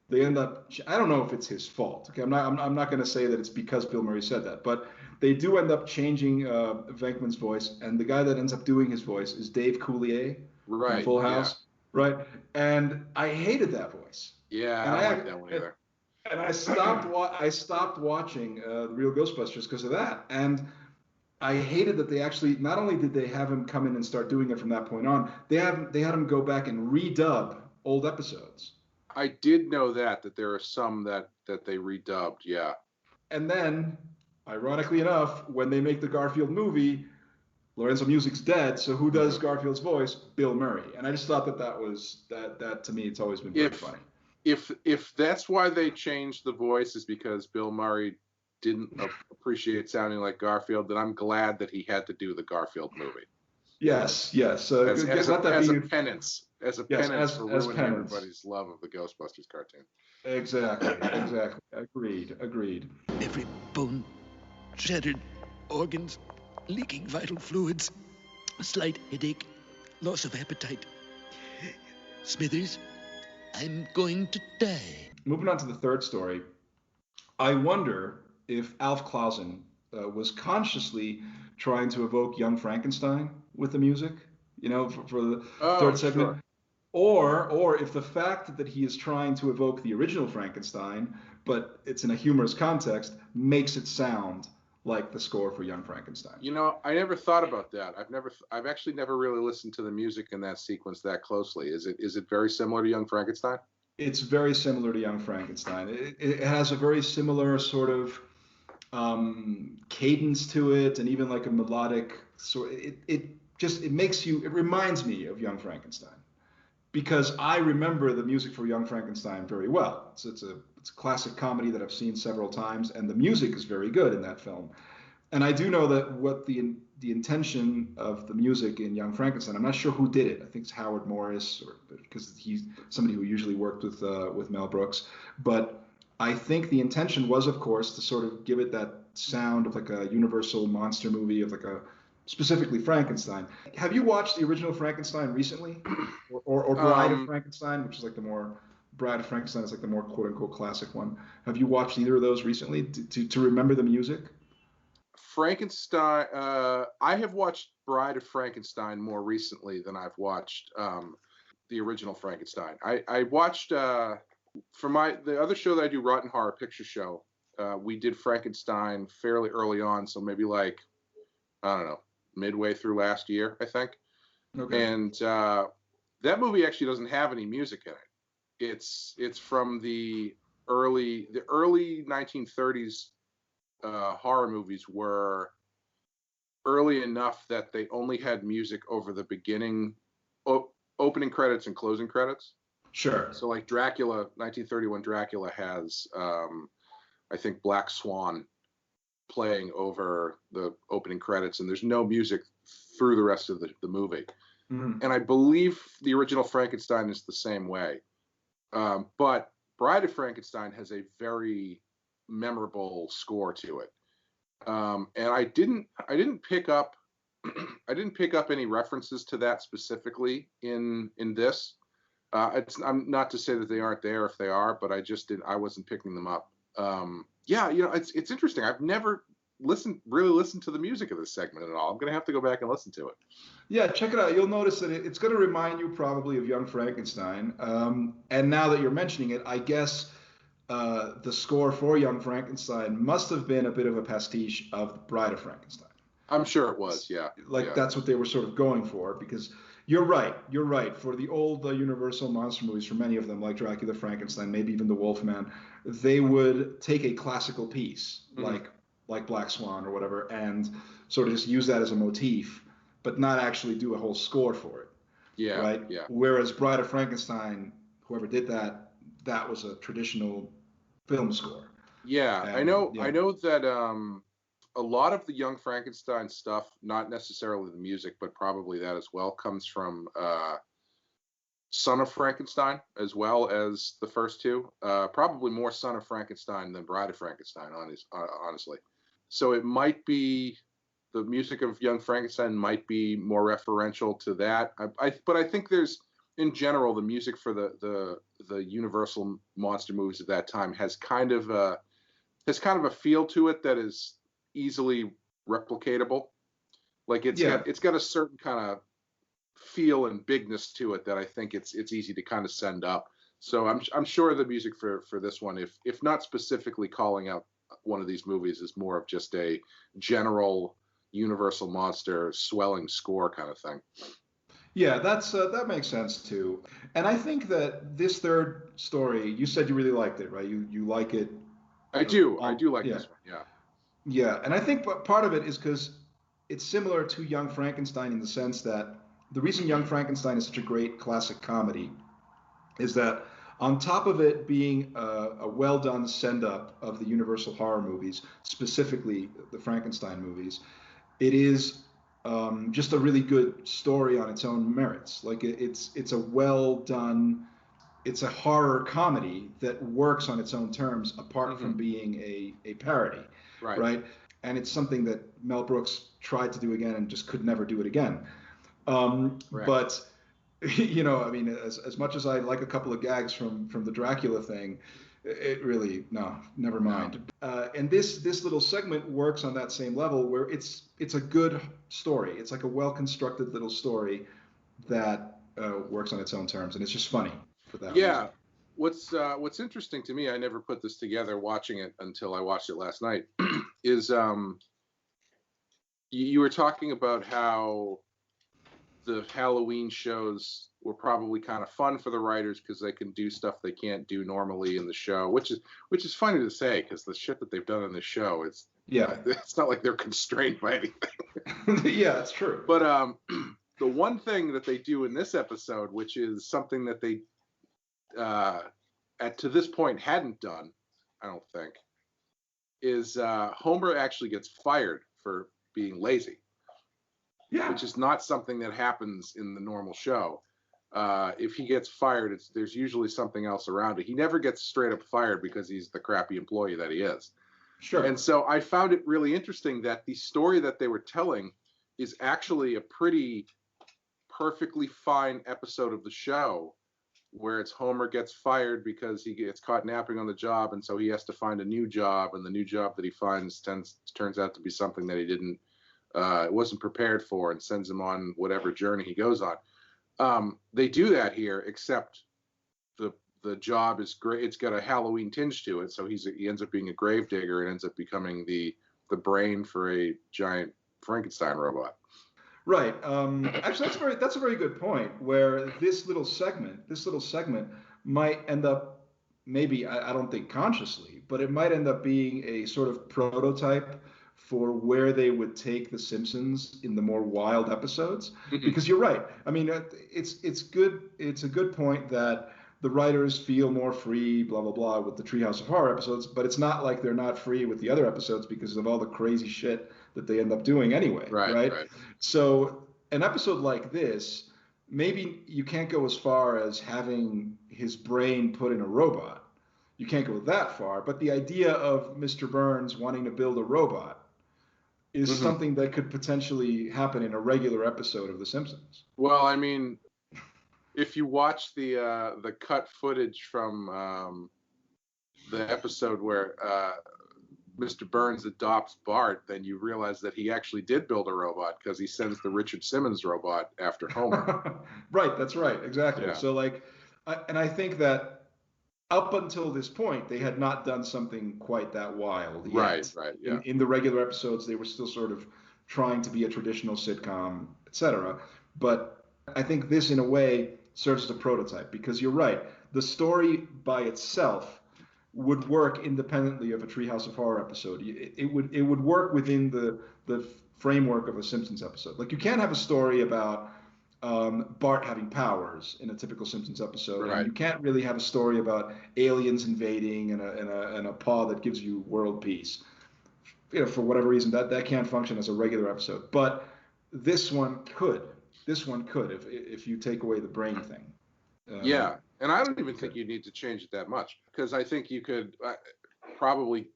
They end up. I don't know if it's his fault. Okay, I'm not going to say that it's because Bill Murray said that, but they do end up changing Venkman's voice, and the guy that ends up doing his voice is Dave Coulier from Right. Full Yeah. House, right? And I hated that voice. Yeah. And I don't like that one and, either. and I stopped watching the Real Ghostbusters because of that, and I hated that they actually not only did they have him come in and start doing it from that point on, they had him go back and redub old episodes. I did know that there are some that they redubbed. Yeah. And then, ironically enough, when they make the Garfield movie, Lorenzo Music's dead, so who does Garfield's voice? Bill Murray. And I just thought that to me, it's always been very funny. If that's why they changed the voice is because Bill Murray didn't appreciate sounding like Garfield, then I'm glad that he had to do the Garfield movie. Yes. As a penance for ruining penance. Everybody's love of the Ghostbusters cartoon. Exactly. Agreed. Every bone shattered, organs leaking vital fluids, a slight headache, loss of appetite. Smithers, I'm going to die. Moving on to the third story, I wonder if Alf Clausen was consciously trying to evoke Young Frankenstein with the music, for the third segment. Sure. Or if the fact that he is trying to evoke the original Frankenstein, but it's in a humorous context, makes it sound like the score for Young Frankenstein. I never thought about that. I've actually never really listened to the music in that sequence that closely. Is it very similar to Young Frankenstein? It's very similar to Young Frankenstein. It has a very similar sort of cadence to it, and even like a melodic sort. It reminds me of Young Frankenstein, because I remember the music for Young Frankenstein very well. It's a classic comedy that I've seen several times, and the music is very good in that film. And I do know that what the intention of the music in Young Frankenstein, I'm not sure who did it. I think it's Howard Morris, because he's somebody who usually worked with Mel Brooks. But I think the intention was, of course, to sort of give it that sound of like a Universal monster movie, of like a specifically Frankenstein. Have you watched the original Frankenstein recently, or Bride of Frankenstein, which is like the more Bride of Frankenstein is like the more quote unquote classic one? Have you watched either of those recently to remember the music? Frankenstein. I have watched Bride of Frankenstein more recently than I've watched the original Frankenstein. I watched for the other show that I do, Rotten Horror Picture Show. We did Frankenstein fairly early on, so maybe like, I don't know, midway through last year, I think. Okay. And that movie actually doesn't have any music in it. It's from the early 1930s. Horror movies were early enough that they only had music over the beginning, opening credits and closing credits. Sure. So like Dracula, 1931 Dracula has, I think, Black Swan playing over the opening credits, and there's no music through the rest of the movie. Mm-hmm. And I believe the original Frankenstein is the same way. But Bride of Frankenstein has a very memorable score to it, and I didn't pick up any references to that specifically in this. I'm not to say that they aren't there if they are, but I wasn't picking them up. It's interesting. I've never really listened to the music of this segment at all. I'm gonna have to go back and listen to it. Yeah, check it out. You'll notice that it's going to remind you probably of Young Frankenstein. And now that you're mentioning it, I guess the score for Young Frankenstein must have been a bit of a pastiche of Bride of Frankenstein. I'm sure it was, yeah. That's what they were sort of going for, because you're right. For the old Universal monster movies, for many of them, like Dracula, Frankenstein, maybe even the Wolfman, they would take a classical piece, mm-hmm. like Black Swan or whatever, and sort of just use that as a motif, but not actually do a whole score for it. Yeah. Right? Yeah. Whereas Bride of Frankenstein, whoever did that was a traditional film score. Yeah, and, I know that a lot of the Young Frankenstein stuff, not necessarily the music, but probably that as well, comes from Son of Frankenstein as well as the first two. Probably more Son of Frankenstein than Bride of Frankenstein, honestly. So it might be the music of Young Frankenstein might be more referential to that. But I think there's, in general, the music for the Universal monster movies at that time has kind of a feel to it that is easily replicatable. Like it's got a certain kind of feel and bigness to it that I think it's easy to kind of send up. So I'm sure the music for this one, if not specifically calling out one of these movies, is more of just a general Universal monster swelling score kind of thing. Yeah, that makes sense too. And I think that this third story, you said you really liked it, right? You like it. I do like this one. Yeah. Yeah, and I think part of it is because it's similar to Young Frankenstein in the sense that the reason Young Frankenstein is such a great classic comedy is that on top of it being a well-done send-up of the Universal horror movies, specifically the Frankenstein movies, it is just a really good story on its own merits. Like it's a well-done, it's a horror comedy that works on its own terms apart from being a parody, right? And it's something that Mel Brooks tried to do again and just could never do it again. But you know, I mean, as much as I like a couple of gags from the Dracula thing, it really, no, never mind. And this little segment works on that same level where it's a good story. It's like a well-constructed little story that works on its own terms, and it's just funny for that reason. What's interesting to me, I never put this together watching it until I watched it last night, is you were talking about how the Halloween shows were probably kind of fun for the writers because they can do stuff they can't do normally in the show, which is funny to say because the shit that they've done in the show, it's not like they're constrained by anything. Yeah, it's true. But the one thing that they do in this episode, which is something that they to this point hadn't done, I don't think, is Homer actually gets fired for being lazy. Yeah. Which is not something that happens in the normal show. If he gets fired, there's usually something else around it. He never gets straight up fired because he's the crappy employee that he is. Sure. And so I found it really interesting that the story that they were telling is actually a pretty perfectly fine episode of the show where it's Homer gets fired because he gets caught napping on the job, and so he has to find a new job, and the new job that he finds turns out to be something that he wasn't prepared for, and sends him on whatever journey he goes on. They do that here, except the job is great. It's got a Halloween tinge to it, so he ends up being a gravedigger and ends up becoming the brain for a giant Frankenstein robot. Right. Actually, that's a very good point. Where this little segment might end up, maybe I don't think consciously, but it might end up being a sort of prototype for where they would take The Simpsons in the more wild episodes. Because you're right. I mean, it's good. It's a good point that the writers feel more free, blah, blah, blah, with the Treehouse of Horror episodes, but it's not like they're not free with the other episodes because of all the crazy shit that they end up doing anyway, right? So an episode like this, maybe you can't go as far as having his brain put in a robot. You can't go that far, but the idea of Mr. Burns wanting to build a robot is something that could potentially happen in a regular episode of The Simpsons. Well, I mean, if you watch the cut footage from the episode where Mr. Burns adopts Bart, then you realize that he actually did build a robot because he sends the Richard Simmons robot after Homer. Right, that's right, exactly. Yeah. So I think that up until this point, they had not done something quite that wild yet. Right, yeah. In the regular episodes, they were still sort of trying to be a traditional sitcom, etc. But I think this, in a way, serves as a prototype because you're right. The story by itself would work independently of a Treehouse of Horror episode. It would work within the framework of a Simpsons episode. Like you can't have a story about Bart having powers in a typical Simpsons episode. Right. And you can't really have a story about aliens invading and a paw that gives you world peace. You know, for whatever reason, that can't function as a regular episode. But this one could. This one could if you take away the brain thing. Yeah, and I don't even think you need to change it that much because I think you could probably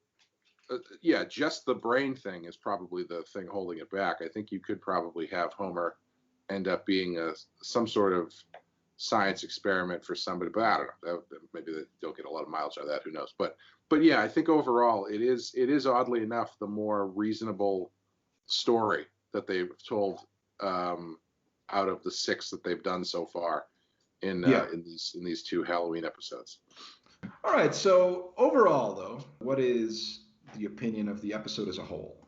yeah, just the brain thing is probably the thing holding it back. I think you could probably have Homer end up being some sort of science experiment for somebody, but I don't know. Maybe they don't get a lot of mileage out of that. Who knows? But yeah, I think overall it is oddly enough the more reasonable story that they've told out of the 6 that they've done so far in these 2 Halloween episodes. All right. So overall, though, what is the opinion of the episode as a whole?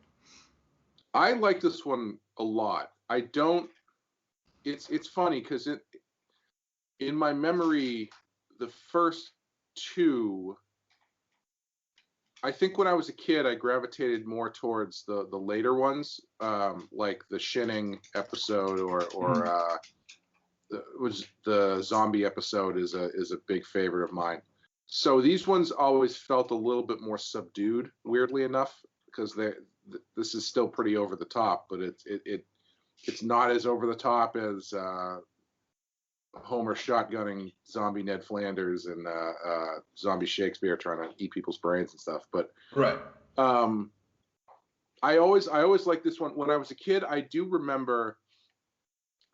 I like this one a lot. I don't. It's funny because in my memory, the first 2. I think when I was a kid, I gravitated more towards the later ones, like the Shinning episode or was the zombie episode is a big favorite of mine. So these ones always felt a little bit more subdued, weirdly enough, because this is still pretty over the top, but it's not as over the top as Homer shotgunning zombie Ned Flanders and zombie Shakespeare trying to eat people's brains and stuff. But right. I always liked this one. When I was a kid, I do remember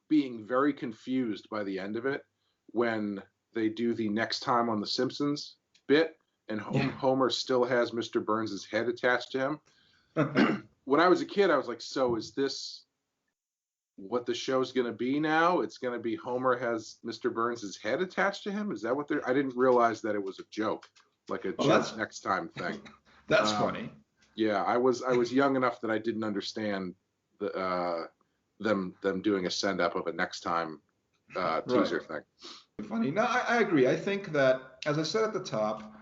being very confused by the end of it when they do the next time on The Simpsons bit, and Homer still has Mr. Burns' head attached to him. When I was a kid, I was like, so is this what the show's going to be now? It's going to be Homer has Mr. Burns' head attached to him? Is that what I didn't realize that it was a joke, like a joke next time thing. That's funny. Yeah, I was young enough that I didn't understand them doing a send up of a next time teaser thing. Funny. No, I agree. I think that, as I said at the top,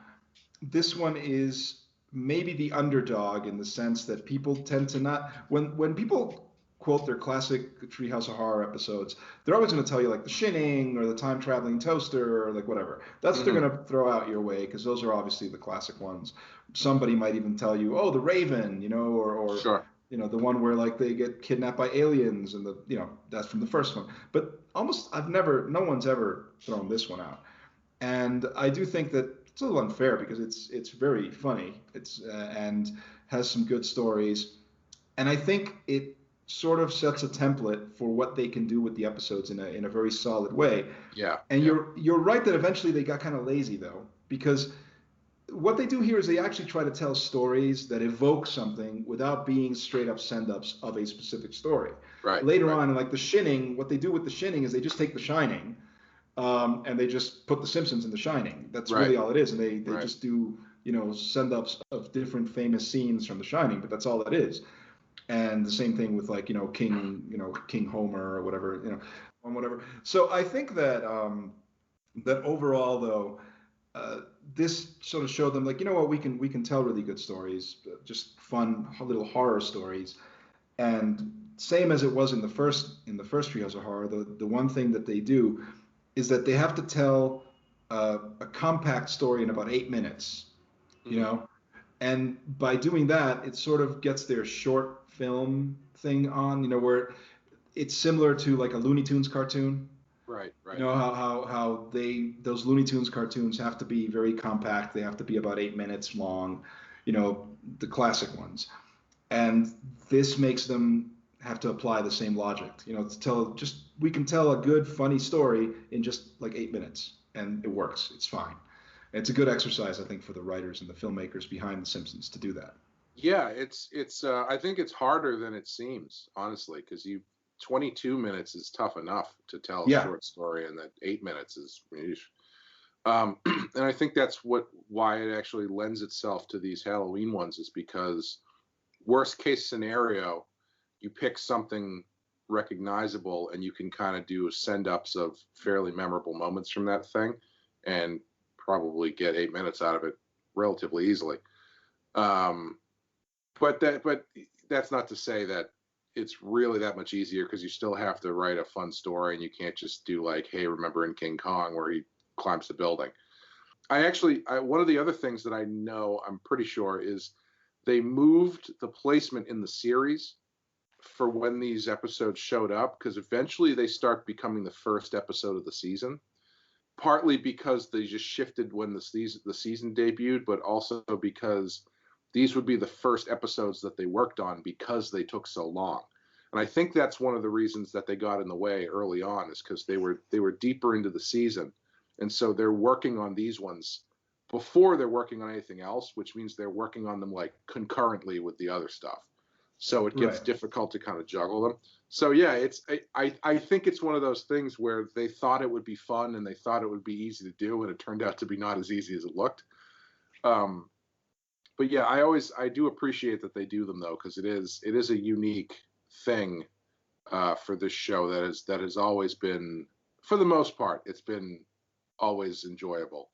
this one is maybe the underdog in the sense that people tend to not, when people quote their classic Treehouse of Horror episodes, they're always going to tell you like the Shinning or the time traveling toaster or like whatever. That's what they're going to throw out your way because those are obviously the classic ones. Somebody might even tell you, oh, the Raven, or sure. The one where like they get kidnapped by aliens and that's from the first one. But no one's ever thrown this one out. And I do think that it's a little unfair because it's very funny. And has some good stories. And I think it sort of sets a template for what they can do with the episodes in a very solid way. Yeah. And you're right that eventually they got kind of lazy though, because what they do here is they actually try to tell stories that evoke something without being straight up send-ups of a specific story. Right. Later on, like The Shinning, what they do with The Shinning is they just take The Shining and they just put The Simpsons in The Shining. That's really all it is. And they just do, send-ups of different famous scenes from The Shining, but that's all it is. And the same thing with like, King Homer or whatever, whatever. So I think that that overall though, this sort of showed them like, what, we can tell really good stories, just fun little horror stories. And same as it was in the first Treehouse of Horror, the one thing that they do is that they have to tell a compact story in about 8 minutes, and by doing that, it sort of gets their short film thing on, where it's similar to like a Looney Tunes cartoon. Right. How those Looney Tunes cartoons have to be very compact. They have to be about 8 minutes long, the classic ones. And this makes them have to apply the same logic, we can tell a good, funny story in just like 8 minutes, and it works. It's fine. It's a good exercise, I think, for the writers and the filmmakers behind The Simpsons to do that. Yeah, it's. I think it's harder than it seems, honestly, because 22 minutes is tough enough to tell a short story, and that 8 minutes is. And I think that's why it actually lends itself to these Halloween ones, is because worst case scenario, you pick something recognizable and you can kind of do send-ups of fairly memorable moments from that thing, and probably get 8 minutes out of it relatively easily. But that's not to say that it's really that much easier, because you still have to write a fun story, and you can't just do like, hey, remember in King Kong where he climbs the building. One of the other things that I'm pretty sure, is they moved the placement in the series for when these episodes showed up, because eventually they start becoming the first episode of the season. Partly because they just shifted when the season debuted, but also because these would be the first episodes that they worked on because they took so long. And I think that's one of the reasons that they got in the way early on, is because they were deeper into the season. And so they're working on these ones before they're working on anything else, which means they're working on them like concurrently with the other stuff. So it gets difficult to kind of juggle them. So yeah, I think it's one of those things where they thought it would be fun and they thought it would be easy to do, and it turned out to be not as easy as it looked. But yeah, I do appreciate that they do them though, because it is a unique thing for this show that has always been, for the most part, it's been always enjoyable.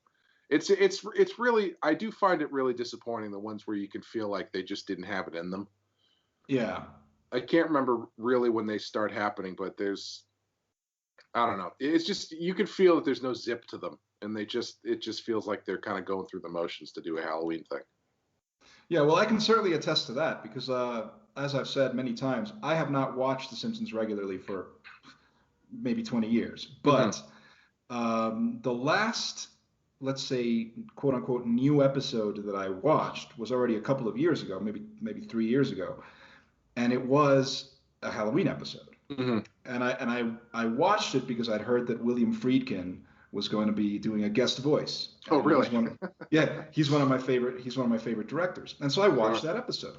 It's really, I do find it really disappointing, the ones where you can feel like they just didn't have it in them. Yeah. I can't remember really when they start happening, but I don't know. It's just, you can feel that there's no zip to them, and it just feels like they're kind of going through the motions to do a Halloween thing. Yeah, well, I can certainly attest to that because, as I've said many times, I have not watched The Simpsons regularly for maybe 20 years. But the last, let's say, quote unquote, new episode that I watched was already a couple of years ago, maybe 3 years ago, and it was a Halloween episode. And I watched it because I'd heard that William Friedkin was going to be doing a guest voice. Oh, really? He's one of my favorite directors. And so I watched that episode.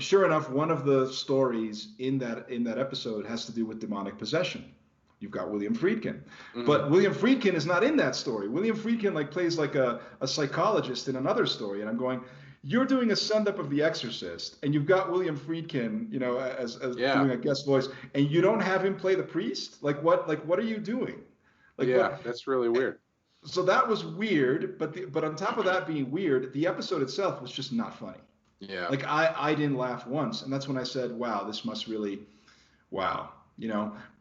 Sure enough, one of the stories in that episode has to do with demonic possession. You've got William Friedkin, but William Friedkin is not in that story. William Friedkin plays like a psychologist in another story, and I'm going, you're doing a send-up of The Exorcist, and you've got William Friedkin, as doing a guest voice, and you don't have him play the priest. What are you doing? That's really weird. So that was weird, but on top of that being weird, the episode itself was just not funny. Yeah. I didn't laugh once, and that's when I said, wow, this must really, wow,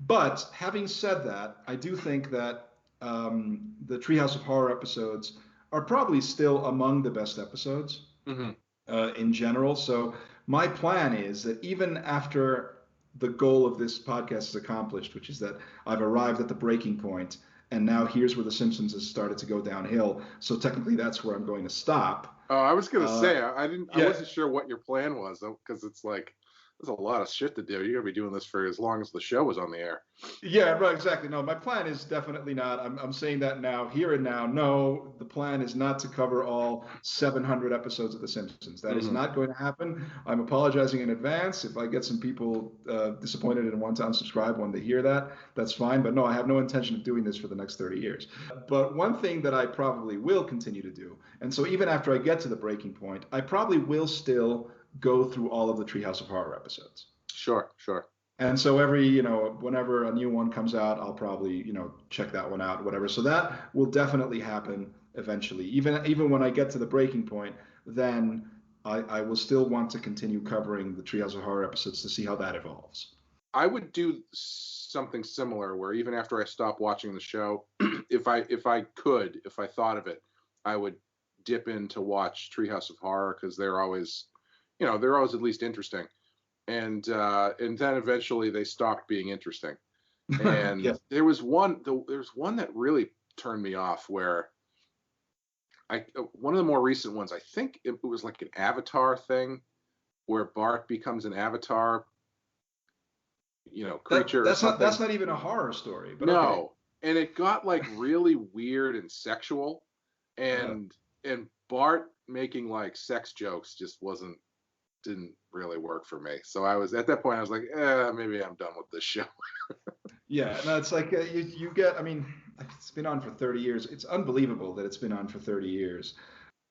But having said that, I do think that the Treehouse of Horror episodes are probably still among the best episodes in general. So my plan is that even after the goal of this podcast is accomplished, which is that I've arrived at the breaking point, and now here's where The Simpsons has started to go downhill. So technically, that's where I'm going to stop. Oh, I was gonna say I wasn't sure what your plan was, because it's like there's a lot of shit to do. You're gonna be doing this for as long as the show was on the air. Yeah, right, exactly. No, my plan is definitely not. I'm saying that now, here and now. No, the plan is not to cover all 700 episodes of The Simpsons. That is not going to happen. I'm apologizing in advance if I get some people disappointed and want to unsubscribe when they hear that. That's fine. But no, I have no intention of doing this for the next 30 years. But one thing that I probably will continue to do, and so even after I get to the breaking point, I probably will still go through all of the Treehouse of Horror episodes. Sure. And so every, whenever a new one comes out, I'll probably, check that one out, whatever. So that will definitely happen eventually. Even when I get to the breaking point, then I will still want to continue covering the Treehouse of Horror episodes to see how that evolves. I would do something similar where even after I stop watching the show, if I thought of it, I would dip in to watch Treehouse of Horror, because they're always at least interesting. And then eventually they stopped being interesting. And there was one that really turned me off, where one of the more recent ones, I think it was like an Avatar thing, where Bart becomes an Avatar, creature. That's not even a horror story. But no, okay. And it got really weird and sexual, and Bart making sex jokes just didn't really work for me. So I was at that point, I was like, maybe I'm done with this show. Yeah, no, it's like you get, it's been on for 30 years. It's unbelievable that it's been on for 30 years.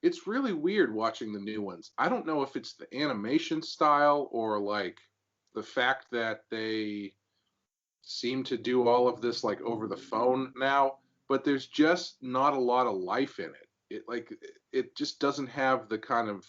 It's really weird watching the new ones. I don't know if it's the animation style or the fact that they seem to do all of this over the phone now, but there's just not a lot of life in it. It just doesn't have the kind of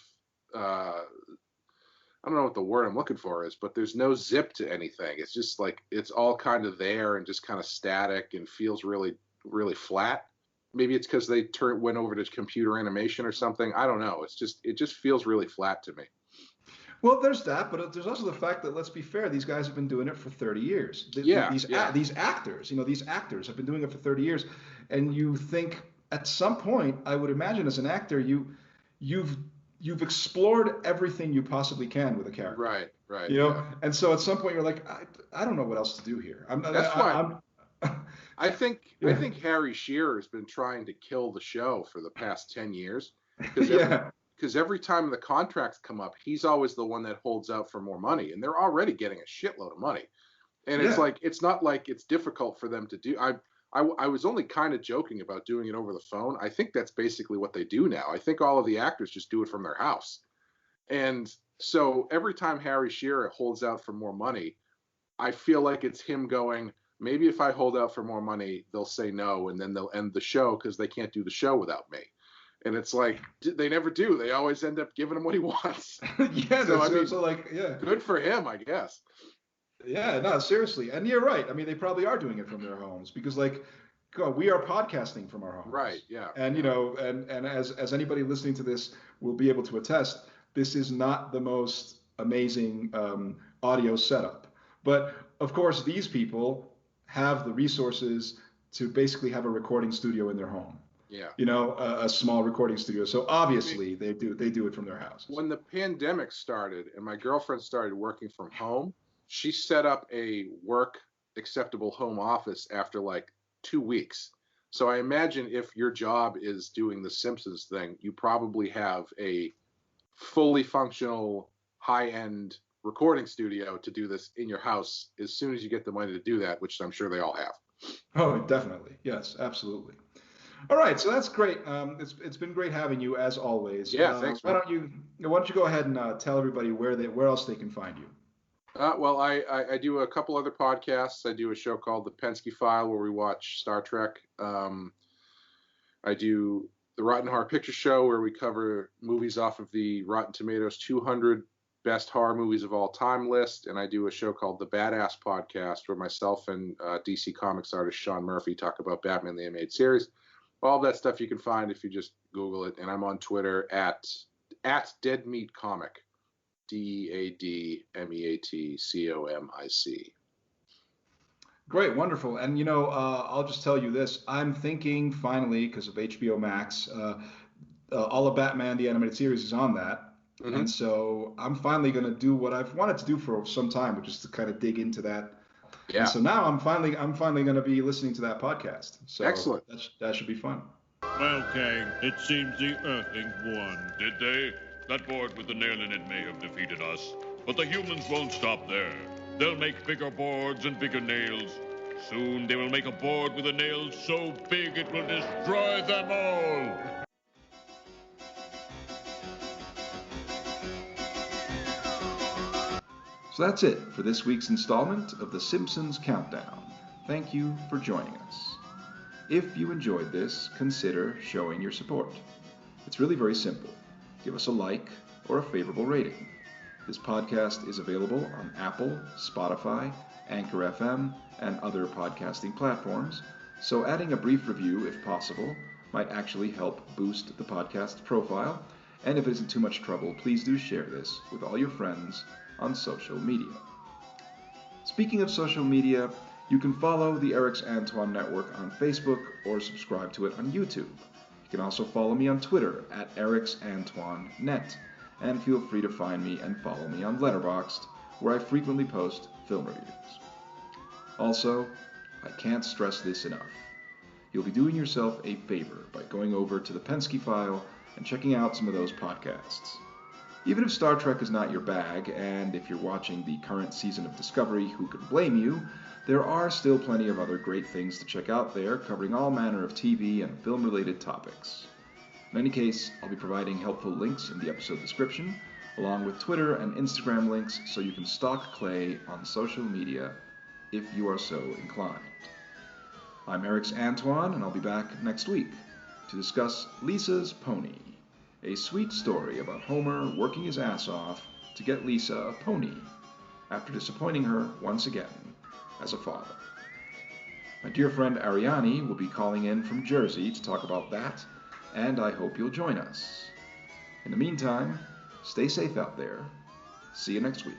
I don't know what the word I'm looking for is, but there's no zip to anything. It's just it's all kind of there and just kind of static and feels really, really flat. Maybe it's because they went over to computer animation or something. I don't know. It just feels really flat to me. Well, there's that, but there's also the fact that, let's be fair, these guys have been doing it for 30 years. These actors have been doing it for 30 years. And you think at some point, I would imagine as an actor, you've you've explored everything you possibly can with a character. Right. You know, Yeah. and so at some point you're like, I don't know what else to do here. That's why I Yeah. think Harry Shearer has been trying to kill the show for the past 10 years because Yeah. every time the contracts come up, he's always the one that holds out for more money, and they're already getting a shitload of money. And it's Yeah. like it's not like it's difficult for them to do. I was only kind of joking about doing it over the phone. I think that's basically what they do now. I think all of the actors just do it from their house. And so every time Harry Shearer holds out for more money, I feel like it's him going, maybe if I hold out for more money, they'll say no, and then they'll end the show because they can't do the show without me. And it's like, they never do. They always end up giving him what he wants. Yeah. So, I mean, so like, yeah. good for him, I guess. Yeah, no, seriously. And you're right. I mean, they probably are doing it from their homes because, like, God, we are podcasting from our homes. Right, yeah. And, you know, and as anybody listening to this will be able to attest, this is not the most amazing audio setup. But, of course, these people have the resources to basically have a recording studio in their home. Yeah. You know, a small recording studio. So obviously they do it from their houses. When the pandemic started and my girlfriend started working from home, she set up a work acceptable home office after like 2 weeks. So I imagine if your job is doing the Simpsons thing, you probably have a fully functional high-end recording studio to do this in your house as soon as you get the money to do that, which I'm sure they all have. Oh, definitely. Yes, absolutely. All right, so that's great. It's been great having you as always. Yeah, thanks, man. Why don't you go ahead and tell everybody where else they can find you? Well, I do a couple other podcasts. I do a show called The Pensky File where we watch Star Trek. I do the Rotten Horror Picture Show where we cover movies off of the Rotten Tomatoes 200 Best Horror Movies of All Time list. And I do a show called The Badass Podcast where myself and DC Comics artist Sean Murphy talk about Batman the Animated Series. All that stuff you can find if you just Google it. And I'm on Twitter at Dead Meat Comic. DeadMeatComic. Great, wonderful. And you know, I'll just tell you this: I'm thinking finally, because of HBO Max, all of Batman the Animated Series is on that, and so I'm finally going to do what I've wanted to do for some time, which is to kind of dig into that. Yeah. And so now I'm finally going to be listening to that podcast. So excellent. That should be fun. Well, Kang, it seems the Earthlings won. Did they? That board with the nail in it may have defeated us, but the humans won't stop there. They'll make bigger boards and bigger nails. Soon they will make a board with a nail so big it will destroy them all. So that's it for this week's installment of the Simpsons Countdown. Thank you for joining us. If you enjoyed this, consider showing your support. It's really very simple. Give us a like or a favorable rating. This podcast is available on Apple, Spotify, Anchor FM, and other podcasting platforms, so adding a brief review, if possible, might actually help boost the podcast's profile, and if it isn't too much trouble, please do share this with all your friends on social media. Speaking of social media, you can follow the Erix Antoine Network on Facebook or subscribe to it on YouTube. You can also follow me on Twitter at ErixAntoineNet, and feel free to find me and follow me on Letterboxd, where I frequently post film reviews. Also, I can't stress this enough. You'll be doing yourself a favor by going over to the Pensky File and checking out some of those podcasts. Even if Star Trek is not your bag, and if you're watching the current season of Discovery, who can blame you, there are still plenty of other great things to check out there, covering all manner of TV and film-related topics. In any case, I'll be providing helpful links in the episode description, along with Twitter and Instagram links so you can stalk Clay on social media if you are so inclined. I'm Erix Antoine, and I'll be back next week to discuss Lisa's Pony, a sweet story about Homer working his ass off to get Lisa a pony after disappointing her once again as a father. My dear friend Ariane will be calling in from Jersey to talk about that, and I hope you'll join us. In the meantime, stay safe out there. See you next week.